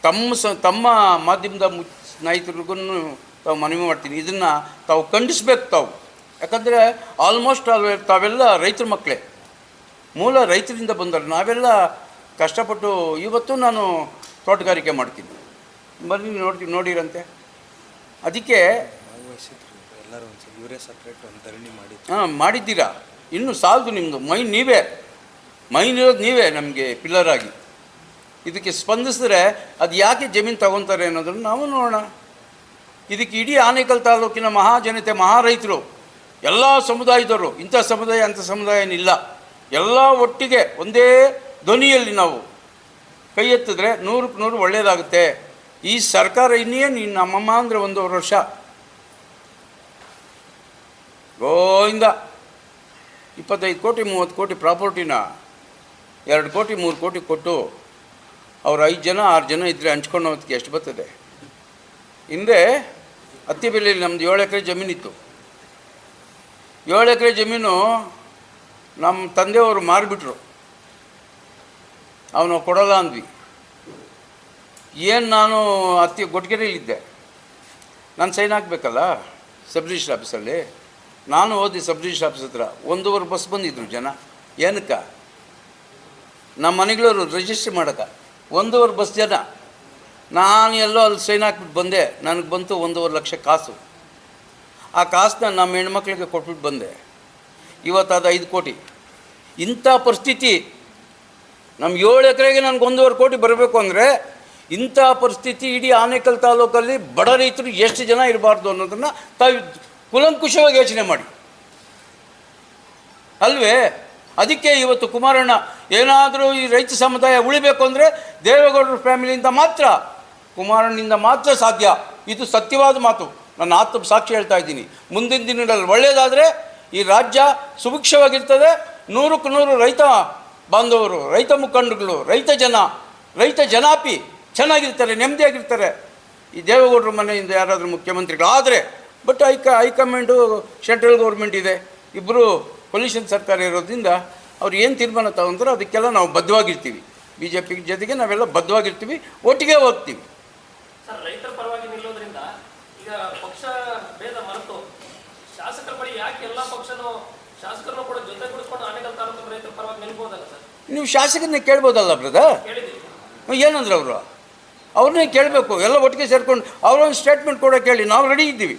ತಮ್ಮ ಮಾಧ್ಯಮದ ಸ್ನೇಹಿತರಿಗೂ ತಾವು ಮನವಿ ಮಾಡ್ತೀನಿ, ಇದನ್ನು ತಾವು ಖಂಡಿಸ್ಬೇಕು ತಾವು. ಯಾಕಂದರೆ ಆಲ್ಮೋಸ್ಟ್ ತಾವೆಲ್ಲ ರೈತರ ಮಕ್ಕಳೇ, ಮೂಲ ರೈತರಿಂದ ಬಂದರು. ನಾವೆಲ್ಲ ಕಷ್ಟಪಟ್ಟು ಇವತ್ತು ನಾನು ತೋಟಗಾರಿಕೆ ಮಾಡ್ತೀನಿ, ಬನ್ನಿ ನೋಡಿರಂತೆ. ಅದಕ್ಕೆ ಎಲ್ಲರೂ ಇವರೇ ಸಪ್ರೇಟ್ ಒಂದು ಧರಣಿ ಮಾಡಿ ಮಾಡಿದ್ದೀರಾ. ಇನ್ನೂ ಸಾಲದು ನಿಮ್ಮದು ಮೈನ್ ಇರೋದು ನೀವೇ ನಮಗೆ ಪಿಲ್ಲರಾಗಿ. ಇದಕ್ಕೆ ಸ್ಪಂದಿಸಿದ್ರೆ ಅದು ಯಾಕೆ ಜಮೀನು ತಗೊತಾರೆ ಅನ್ನೋದನ್ನು ನಾವು ನೋಡೋಣ. ಇದಕ್ಕೆ ಇಡೀ ಆನೇಕಲ್ ತಾಲೂಕಿನ ಮಹಾಜನತೆ, ಮಹಾರೈತರು, ಎಲ್ಲ ಸಮುದಾಯದವರು, ಇಂಥ ಸಮುದಾಯ ಅಂಥ ಸಮುದಾಯ ಏನಿಲ್ಲ, ಎಲ್ಲ ಒಟ್ಟಿಗೆ ಒಂದೇ ಧ್ವನಿಯಲ್ಲಿ ನಾವು ಕೈ ಎತ್ತಿದ್ರೆ 100ಕ್ಕೆ 100 ಒಳ್ಳೆಯದಾಗುತ್ತೆ. ಈ ಸರ್ಕಾರ ಇನ್ನೇನು ನಮ್ಮಮ್ಮ ಅಂದರೆ 1.5 ವರ್ಷ ಗೋಯಿಂದ 25 ಕೋಟಿ 30 ಕೋಟಿ ಪ್ರಾಪರ್ಟಿನ 2 ಕೋಟಿ 3 ಕೋಟಿ ಕೊಟ್ಟು ಅವ್ರು 5 ಜನ 6 ಜನ ಇದ್ದರೆ ಹಂಚ್ಕೊಂಡು ಹೋಗೋದಕ್ಕೆ ಎಷ್ಟು ಬರ್ತದೆ? ಹಿಂದೆ ಅತ್ತಿಬೆಲೆಯಲ್ಲಿ ನಮ್ಮದು 7 ಎಕರೆ ಜಮೀನಿತ್ತು. 7 ಎಕರೆ ಜಮೀನು ನಮ್ಮ ತಂದೆಯವರು ಮಾರಿಬಿಟ್ರು. ಅವನು ಕೊಡೋಲ್ಲ ಅಂದ್ವಿ. ನಾನು ಗೊಟ್ಗೆರೆಯಲ್ಲಿದ್ದೆ, ನಾನು ಸೈನ್ ಹಾಕಬೇಕಲ್ಲ ಸಬ್ ರಿಜಿಸ್ಟ್ರ್ ಆಫೀಸಲ್ಲಿ. ನಾನು ಹೋದೆ ಸಬ್ ರಿಜಿಸ್ಟ್ರ್ ಆಫೀಸ್ ಹತ್ರ. 1.5 ಬಸ್ ಬಂದಿದ್ರು ಜನ. ಏನಕ್ಕೆ? ನಮ್ಮ ಮನೆಗಳವರು ರಿಜಿಸ್ಟ್ರ್ ಮಾಡೋಕ್ಕೆ 1.5 ಬಸ್ ಜನ. ನಾನು ಎಲ್ಲೋ ಅಲ್ಲಿ ಸೈನ್ ಹಾಕ್ಬಿಟ್ಟು ಬಂದೆ. ನನಗೆ ಬಂತು 1.5 ಲಕ್ಷ ಕಾಸು. ಆ ಕಾಸನ್ನ ನಮ್ಮ ಹೆಣ್ಮಕ್ಳಿಗೆ ಕೊಟ್ಬಿಟ್ಟು ಬಂದೆ. ಇವತ್ತು ಅದು 5 ಕೋಟಿ. ಇಂಥ ಪರಿಸ್ಥಿತಿ ನಮ್ಮ 7 ಎಕರೆಗೆ ನನಗೆ 1.5 ಕೋಟಿ ಬರಬೇಕು ಅಂದರೆ ಇಂಥ ಪರಿಸ್ಥಿತಿ ಇಡೀ ಆನೇಕಲ್ ತಾಲೂಕಲ್ಲಿ ಬಡ ರೈತರು ಎಷ್ಟು ಜನ ಇರಬಾರ್ದು ಅನ್ನೋದನ್ನು ತಾವು ಕುಲಂಕುಷವಾಗಿ ಯೋಚನೆ ಮಾಡಿ ಅಲ್ವೇ. ಅದಕ್ಕೆ ಇವತ್ತು ಕುಮಾರಣ್ಣ ಏನಾದರೂ ಈ ರೈತ ಸಮುದಾಯ ಉಳಿಬೇಕು ಅಂದರೆ ದೇವೇಗೌಡರ ಫ್ಯಾಮಿಲಿಯಿಂದ ಮಾತ್ರ, ಕುಮಾರಣ್ಣಿಂದ ಮಾತ್ರ ಸಾಧ್ಯ. ಇದು ಸತ್ಯವಾದ ಮಾತು. ನನ್ನ ಆತ್ಮ ಸಾಕ್ಷಿ ಹೇಳ್ತಾ ಇದ್ದೀನಿ. ಮುಂದಿನ ದಿನಗಳಲ್ಲಿ ಒಳ್ಳೆಯದಾದರೆ ಈ ರಾಜ್ಯ ಸುಭಿಕ್ಷವಾಗಿರ್ತದೆ. 100ಕ್ಕೆ 100 ರೈತ ಬಾಂಧವರು, ರೈತ ಮುಖಂಡಗಳು, ರೈತ ಜನಾಪಿ ಚೆನ್ನಾಗಿರ್ತಾರೆ, ನೆಮ್ಮದಿಯಾಗಿರ್ತಾರೆ. ಈ ದೇವೇಗೌಡರ ಮನೆಯಿಂದ ಯಾರಾದರೂ ಮುಖ್ಯಮಂತ್ರಿಗಳು ಆದರೆ, ಬಟ್ ಹೈಕಮಾಂಡು ಸೆಂಟ್ರಲ್ ಗೌರ್ಮೆಂಟ್ ಇದೆ, ಇಬ್ಬರು ಕೊಲಿಷನ್ ಸರ್ಕಾರ ಇರೋದ್ರಿಂದ ಅವ್ರು ಏನು ತೀರ್ಮಾನ ತಗೊಂಡ್ರೆ ಅದಕ್ಕೆಲ್ಲ ನಾವು ಬದ್ಧವಾಗಿರ್ತೀವಿ. BJP ಜೊತೆಗೆ ನಾವೆಲ್ಲ ಬದ್ಧವಾಗಿರ್ತೀವಿ, ಒಟ್ಟಿಗೆ ಹೋಗ್ತೀವಿ. ಸರ್, ರೈತರ ಪರವಾಗಿ ನಿಲ್ಲೋದ್ರಿಂದ ಈಗ ಪಕ್ಷ ಭೇದ ಮರೆತು ಶಾಸಕರ ಬಳಿ ಯಾಕೆ ಎಲ್ಲ ಶಾಸಕರನ್ನು ಕೂಡ ಜೊತೆಗೂಡಿಸ್ಕೊಂಡು ಆನೇಕಲ್ ತಾಲೂಕು ರೈತರ ಪರವಾಗಿ ನಿಲ್ಬೋದಲ್ಲ ಸರ್? ನೀವು ಶಾಸಕರನ್ನೇ ಕೇಳ್ಬೋದಲ್ಲ ಬ್ರದರ್? ಕೇಳಿದ್ದೀವಿ. ಏನಂದ್ರೆ ಅವ್ರನ್ನೇ ಕೇಳಬೇಕು. ಎಲ್ಲ ಒಟ್ಟಿಗೆ ಸೇರ್ಕೊಂಡು ಅವರೊಂದು ಸ್ಟೇಟ್ಮೆಂಟ್ ಕೂಡ ಕೇಳಿ, ನಾವು ರೆಡಿ ಇದ್ದೀವಿ.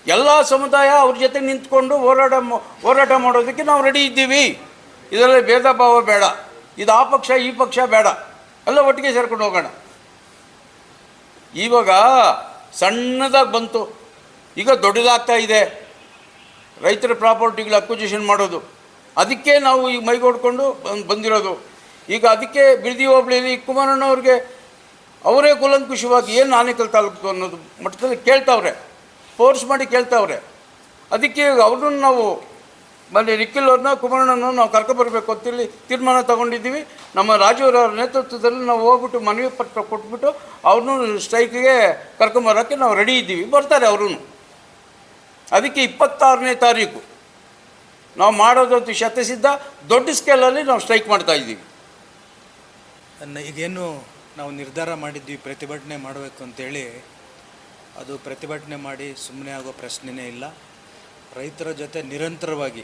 ಎಲ್ಲ ಸಮುದಾಯ ಅವ್ರ ಜೊತೆ ನಿಂತ್ಕೊಂಡು ಹೋರಾಟ ಮಾಡೋದಕ್ಕೆ ನಾವು ರೆಡಿ ಇದ್ದೀವಿ. ಇದರಲ್ಲಿ ಭೇದ ಭಾವ ಬೇಡ, ಇದು ಆ ಪಕ್ಷ ಈ ಪಕ್ಷ ಬೇಡ, ಎಲ್ಲ ಒಟ್ಟಿಗೆ ಸೇರ್ಕೊಂಡು ಹೋಗೋಣ. ಇವಾಗ ಸಣ್ಣದಾಗಿ ಬಂತು, ಈಗ ದೊಡ್ಡದಾಗ್ತಾ ಇದೆ ರೈತರ ಪ್ರಾಪರ್ಟಿಗಳ ಅಕ್ವಿಜಿಷನ್ ಮಾಡೋದು. ಅದಕ್ಕೆ ನಾವು ಈಗ ಮೈಗೊಡ್ಕೊಂಡು ಬಂದಿರೋದು. ಈಗ ಅದಕ್ಕೆ ಬಿಡದಿ ಹೋಬಳಿಯಲ್ಲಿ ಕುಮಾರಣ್ಣವ್ರಿಗೆ ಅವರೇ ಕೂಲಂಕುಷವಾಗಿ ಏನು ಆನೇಕಲ್ ತಾಲೂಕು ಅನ್ನೋದು ಮಟ್ಟದಲ್ಲಿ ಕೇಳ್ತಾವ್ರೆ, ಫೋರ್ಸ್ ಮಾಡಿ ಕೇಳ್ತಾವ್ರೆ. ಅದಕ್ಕೆ ಅವ್ರನ್ನ ನಾವು ಮೊನ್ನೆ ನಿಖಿಲ್ ಅವ್ರನ್ನ, ಕುಮಾರಣ್ಣನ ನಾವು ಕರ್ಕೊಬರ್ಬೇಕು ಅಂತೇಳಿ ತೀರ್ಮಾನ ತಗೊಂಡಿದ್ದೀವಿ. ನಮ್ಮ ರಾಜುವರ ನೇತೃತ್ವದಲ್ಲಿ ನಾವು ಹೋಗ್ಬಿಟ್ಟು ಮನವಿ ಪತ್ರ ಕೊಟ್ಬಿಟ್ಟು ಅವ್ರನ್ನೂ ಸ್ಟ್ರೈಕಿಗೆ ಕರ್ಕೊಂಬರೋಕ್ಕೆ ನಾವು ರೆಡಿ ಇದ್ದೀವಿ. ಬರ್ತಾರೆ ಅವರು. ಅದಕ್ಕೆ 26ನೇ ತಾರೀಕು ನಾವು ಮಾಡೋದಂತೂ ಶತಸಿದ್ಧ, ದೊಡ್ಡ ಸ್ಕೇಲಲ್ಲಿ ನಾವು ಸ್ಟ್ರೈಕ್ ಮಾಡ್ತಾಯಿದ್ದೀವಿ. ಈಗೇನು ನಾವು ನಿರ್ಧಾರ ಮಾಡಿದ್ವಿ ಪ್ರತಿಭಟನೆ ಮಾಡಬೇಕು ಅಂತೇಳಿ, ಅದು ಪ್ರತಿಭಟನೆ ಮಾಡಿ ಸುಮ್ಮನೆ ಆಗೋ ಪ್ರಶ್ನೆಯೇ ಇಲ್ಲ. ರೈತರ ಜೊತೆ ನಿರಂತರವಾಗಿ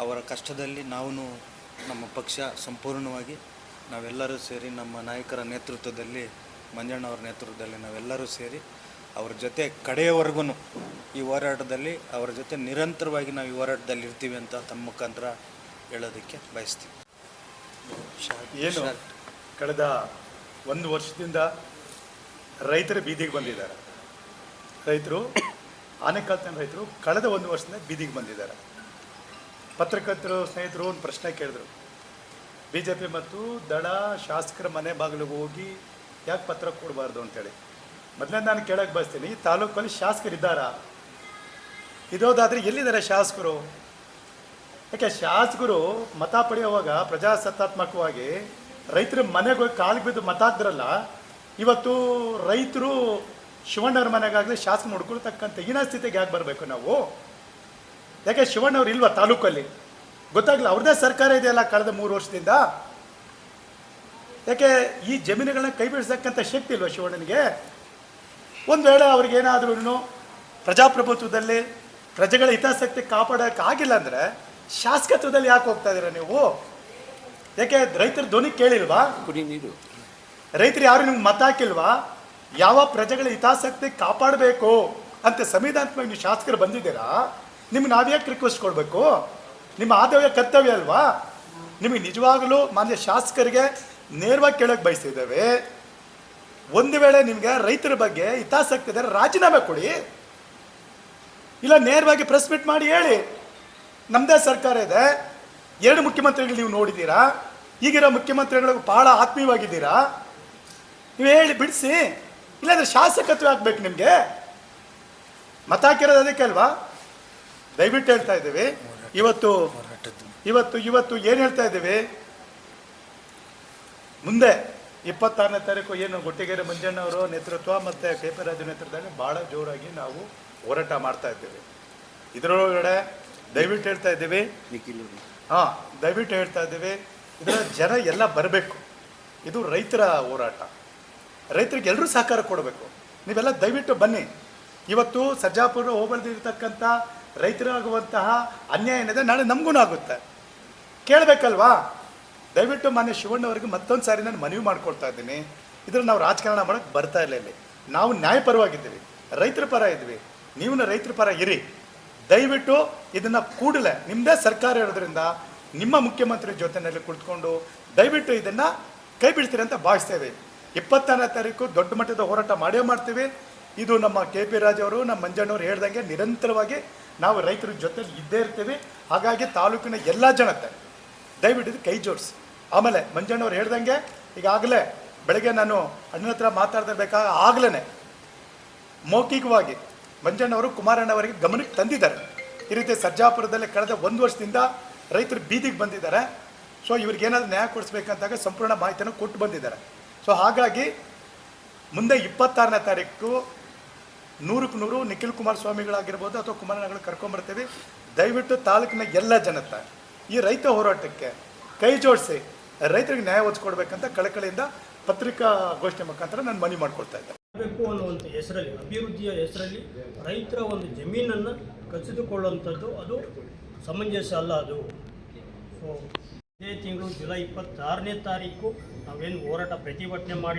ಅವರ ಕಷ್ಟದಲ್ಲಿ ನಾವು ನಮ್ಮ ಪಕ್ಷ ಸಂಪೂರ್ಣವಾಗಿ ನಾವೆಲ್ಲರೂ ಸೇರಿ, ನಮ್ಮ ನಾಯಕರ ನೇತೃತ್ವದಲ್ಲಿ, ಮಂಜಣ್ಣವ್ರ ನೇತೃತ್ವದಲ್ಲಿ ನಾವೆಲ್ಲರೂ ಸೇರಿ ಅವ್ರ ಜೊತೆ ಕಡೆಯವರೆಗೂ ಈ ಹೋರಾಟದಲ್ಲಿ ಅವರ ಜೊತೆ ನಿರಂತರವಾಗಿ ನಾವು ಈ ಹೋರಾಟದಲ್ಲಿ ಇರ್ತೀವಿ ಅಂತ ತಮ್ಮ ಮುಖಾಂತರ ಹೇಳೋದಕ್ಕೆ ಬಯಸ್ತೀವಿ. ಏನು ಕಳೆದ 1 ವರ್ಷದಿಂದ ರೈತರು ಬೀದಿಗೆ ಬಂದಿದ್ದಾರೆ. ಆನೇಕಲ್ ರೈತರು ಕಳೆದ 1 ವರ್ಷದಿಂದ ಬೀದಿಗೆ ಬಂದಿದ್ದಾರೆ. ಪತ್ರಕರ್ತರು ಸ್ನೇಹಿತರು ಒಂದು ಪ್ರಶ್ನೆ ಕೇಳಿದ್ರು, BJP ಮತ್ತು ದಳ ಶಾಸಕರ ಮನೆ ಬಾಗಿಲಿಗೆ ಹೋಗಿ ಯಾಕೆ ಪತ್ರ ಕೊಡಬಾರ್ದು ಅಂತೇಳಿ. ಮೊದಲೇ ನಾನು ಕೇಳಕ್ಕೆ ಬಯಸ್ತೀನಿ, ತಾಲೂಕಲ್ಲಿ ಶಾಸಕರಿದ್ದಾರಾ? ಇರೋದಾದರೆ ಎಲ್ಲಿದ್ದಾರೆ ಶಾಸಕರು? ಯಾಕೆ ಶಾಸಕರು ಮತ ಪಡೆಯುವಾಗ ಪ್ರಜಾಸತ್ತಾತ್ಮಕವಾಗಿ ರೈತರ ಮನೆಗೆ ಹೋಗಿ ಕಾಲಿಗೆ ಬಿದ್ದು ಮತ ಹಾಕಿದ್ರಲ್ಲ, ಇವತ್ತು ರೈತರು ಶಿವಣ್ಣವ್ರ ಮನೆಗಾಗಲಿ ಶಾಸಕ ಮುಡ್ಕೊಳ್ತಕ್ಕಂಥ ಹೀನ ಸ್ಥಿತಿಗೆ ಯಾಕೆ ಬರಬೇಕು ನಾವು? ಯಾಕೆ ಶಿವಣ್ಣವ್ರು ಇಲ್ವಾ ತಾಲೂಕಲ್ಲಿ? ಗೊತ್ತಾಗಲ್ಲ, ಅವ್ರದ್ದೇ ಸರ್ಕಾರ ಇದೆಯಲ್ಲ ಕಳೆದ 3 ವರ್ಷದಿಂದ. ಯಾಕೆ ಈ ಜಮೀನುಗಳನ್ನ ಕೈ ಬಿಡಿಸ್ತಕ್ಕಂಥ ಶಕ್ತಿ ಇಲ್ವಾ ಶಿವಣ್ಣನಿಗೆ? ಒಂದು ವೇಳೆ ಅವ್ರಿಗೇನಾದ್ರೂ ಪ್ರಜಾಪ್ರಭುತ್ವದಲ್ಲಿ ಪ್ರಜೆಗಳ ಹಿತಾಸಕ್ತಿ ಕಾಪಾಡೋಕೆ ಆಗಿಲ್ಲ ಅಂದರೆ ಶಾಸಕತ್ವದಲ್ಲಿ ಯಾಕೆ ಹೋಗ್ತಾ ಇದ್ದೀರಾ ನೀವು? ಯಾಕೆ ರೈತರ ಧ್ವನಿ ಕೇಳಿಲ್ವಾ? ಕುಡಿ ನೀರು. ರೈತರು ಯಾರು ನಿಮ್ಗೆ ಮತ ಹಾಕಿಲ್ವಾ? ಯಾವ ಪ್ರಜೆಗಳ ಹಿತಾಸಕ್ತಿ ಕಾಪಾಡಬೇಕು ಅಂತ ಸಂವಿಧಾನಾತ್ಮಕ ನೀವು ಶಾಸಕರು ಬಂದಿದ್ದೀರಾ, ನಿಮ್ಗೆ ನಾವ್ಯಾಕೆ ರಿಕ್ವೆಸ್ಟ್ ಕೊಡಬೇಕು? ನಿಮ್ಮ ಆದಾಯ ಕರ್ತವ್ಯ ಅಲ್ವಾ? ನಿಮಗೆ ನಿಜವಾಗಲೂ ಮಾನ್ಯ ಶಾಸಕರಿಗೆ ನೇರವಾಗಿ ಕೇಳೋಕೆ ಬಯಸ್ತಿದ್ದೇವೆ, ಒಂದು ವೇಳೆ ನಿಮಗೆ ರೈತರ ಬಗ್ಗೆ ಹಿತಾಸಕ್ತಿ ಇದ್ದರೆ ರಾಜೀನಾಮೆ ಕೊಡಿ, ಇಲ್ಲ ನೇರವಾಗಿ ಪ್ರೆಸ್ ಮೀಟ್ ಮಾಡಿ ಹೇಳಿ. ನಮ್ಮದೇ ಸರ್ಕಾರ ಇದೆ, 2 ಮುಖ್ಯಮಂತ್ರಿಗಳು ನೀವು ನೋಡಿದ್ದೀರಾ, ಈಗಿರೋ ಮುಖ್ಯಮಂತ್ರಿಗಳಿಗೆ ಭಾಳ ಆತ್ಮೀಯವಾಗಿದ್ದೀರಾ, ನೀವು ಹೇಳಿ ಬಿಡಿಸಿ. ಇಲ್ಲಾಂದರೆ ಶಾಸಕತ್ವ ಆಗ್ಬೇಕು ನಿಮಗೆ. ಮತ ಹಾಕಿರೋದು ಅದಕ್ಕೆ ಅಲ್ವಾ? ದಯವಿಟ್ಟು ಹೇಳ್ತಾ ಇದ್ದೀವಿ. ಇವತ್ತು ಏನು ಹೇಳ್ತಾ ಇದ್ದೀವಿ, ಮುಂದೆ 26ನೇ ತಾರೀಕು ಏನು ಗೊಟ್ಟಿಗೆರೆ ಮಂಜಣ್ಣವರು ನೇತೃತ್ವ ಮತ್ತು KP ರಾಜು ನೇತೃತ್ವದಲ್ಲಿ ಭಾಳ ಜೋರಾಗಿ ನಾವು ಹೋರಾಟ ಮಾಡ್ತಾ ಇದ್ದೀವಿ. ಇದರೊಳಗಡೆ ದಯವಿಟ್ಟು ಹೇಳ್ತಾ ಇದ್ದೀವಿ, ದಯವಿಟ್ಟು ಹೇಳ್ತಾ ಇದ್ದೀವಿ, ಇದರ ಜನ ಎಲ್ಲ ಬರಬೇಕು. ಇದು ರೈತರ ಹೋರಾಟ, ರೈತರಿಗೆ ಎಲ್ಲರೂ ಸಹಕಾರ ಕೊಡಬೇಕು. ನೀವೆಲ್ಲ ದಯವಿಟ್ಟು ಬನ್ನಿ. ಇವತ್ತು ಸರ್ಜಾಪುರ ಹೋಬಳಿದಿರ್ತಕ್ಕಂಥ ರೈತರಾಗುವಂತಹ ಅನ್ಯಾಯ ಏನಿದೆ ನಾಳೆ ನಮಗೂ ಆಗುತ್ತೆ, ಕೇಳಬೇಕಲ್ವಾ? ದಯವಿಟ್ಟು ಮಾನ್ಯ ಶಿವಣ್ಣವರಿಗೆ ಮತ್ತೊಂದು ಸಾರಿ ನಾನು ಮನವಿ ಮಾಡ್ಕೊಳ್ತಾ ಇದ್ದೀನಿ, ಇದ್ರಲ್ಲಿ ನಾವು ರಾಜಕಾರಣ ಮಾಡೋಕ್ಕೆ ಬರ್ತಾ ಇಲ್ಲ. ಇಲ್ಲಿ ನಾವು ನ್ಯಾಯಪರವಾಗಿದ್ದೀವಿ, ರೈತರ ಪರ ಇದ್ವಿ, ನೀವು ರೈತರ ಪರ ಇರಿ. ದಯವಿಟ್ಟು ಇದನ್ನು ಕೂಡಲೇ, ನಿಮ್ಮದೇ ಸರ್ಕಾರ ಇರೋದ್ರಿಂದ ನಿಮ್ಮ ಮುಖ್ಯಮಂತ್ರಿ ಜೊತೆಯಲ್ಲಿ ಕುಳಿತುಕೊಂಡು ದಯವಿಟ್ಟು ಇದನ್ನು ಕೈ ಬಿಡ್ತೀರಿ ಅಂತ ಭಾವಿಸ್ತೇವೆ. 26ನೇ ತಾರೀಕು ದೊಡ್ಡ ಮಟ್ಟದ ಹೋರಾಟ ಮಾಡೇ ಮಾಡ್ತೀವಿ. ಇದು ನಮ್ಮ KP ರಾಜು ಅವರು, ನಮ್ಮ ಮಂಜಣ್ಣವ್ರು ಹೇಳ್ದಂಗೆ ನಿರಂತರವಾಗಿ ನಾವು ರೈತರ ಜೊತೆಲಿ ಇದ್ದೇ ಇರ್ತೀವಿ. ಹಾಗಾಗಿ ತಾಲೂಕಿನ ಎಲ್ಲ ಜನತೆ ದಯವಿಟ್ಟು ಇದು ಕೈ ಜೋಡಿಸಿ. ಆಮೇಲೆ ಮಂಜಣ್ಣವ್ರು ಹೇಳ್ದಂಗೆ ಈಗಾಗಲೇ ಬೆಳಗ್ಗೆ ನಾನು ಅಣ್ಣನ ಹತ್ರ ಮಾತಾಡ್ತಿರ್ಬೇಕಾಗ ಆಗಲೇ ಮೌಖಿಕವಾಗಿ ಮಂಜಣ್ಣವರು ಕುಮಾರಣ್ಣವರಿಗೆ ಗಮನಕ್ಕೆ ತಂದಿದ್ದಾರೆ. ಈ ರೀತಿ ಸರ್ಜಾಪುರದಲ್ಲಿ ಕಳೆದ 1 ವರ್ಷದಿಂದ ರೈತರು ಬೀದಿಗೆ ಬಂದಿದ್ದಾರೆ. ಸೊ ಇವ್ರಿಗೇನಾದರೂ ನ್ಯಾಯ ಕೊಡಿಸ್ಬೇಕಂತಾಗ ಸಂಪೂರ್ಣ ಮಾಹಿತಿಯನ್ನು ಕೊಟ್ಟು ಬಂದಿದ್ದಾರೆ. ಸೊ ಹಾಗಾಗಿ ಮುಂದೆ 26ನೇ ತಾರೀಕು 100ಕ್ಕೆ 100 ನಿಖಿಲ್ ಕುಮಾರಸ್ವಾಮಿಗಳಾಗಿರ್ಬೋದು ಅಥವಾ ಕುಮಾರಣ್ಣಗಳು ಕರ್ಕೊಂಬರ್ತೀವಿ. ದಯವಿಟ್ಟು ತಾಲೂಕಿನ ಎಲ್ಲ ಜನತೆ ಈ ರೈತ ಹೋರಾಟಕ್ಕೆ ಕೈ ಜೋಡಿಸಿ ರೈತರಿಗೆ ನ್ಯಾಯ ಒದಗಿಸ್ಕೊಡ್ಬೇಕಂತ ಕಳಕಳಿಯಿಂದ ಪತ್ರಿಕಾಗೋಷ್ಠಿ ಮುಖಾಂತರ ನಾನು ಮನವಿ ಮಾಡ್ಕೊಳ್ತಾ ಇದ್ದೆ. ಬೇಕು ಅನ್ನುವಂಥ ಹೆಸರಲ್ಲಿ, ಅಭಿವೃದ್ಧಿಯ ಹೆಸರಲ್ಲಿ ರೈತರ ಒಂದು ಜಮೀನನ್ನು ಕಸಿದುಕೊಳ್ಳುವಂಥದ್ದು ಅದು ಸಮಂಜಸ ಅಲ್ಲ. ಅದು ಸೊ ಇದೇ ತಿಂಗಳು ಜುಲೈ 26ನೇ ತಾರೀಕು ನಾವೇನು ಹೋರಾಟ ಪ್ರತಿಭಟನೆ ಮಾಡಿ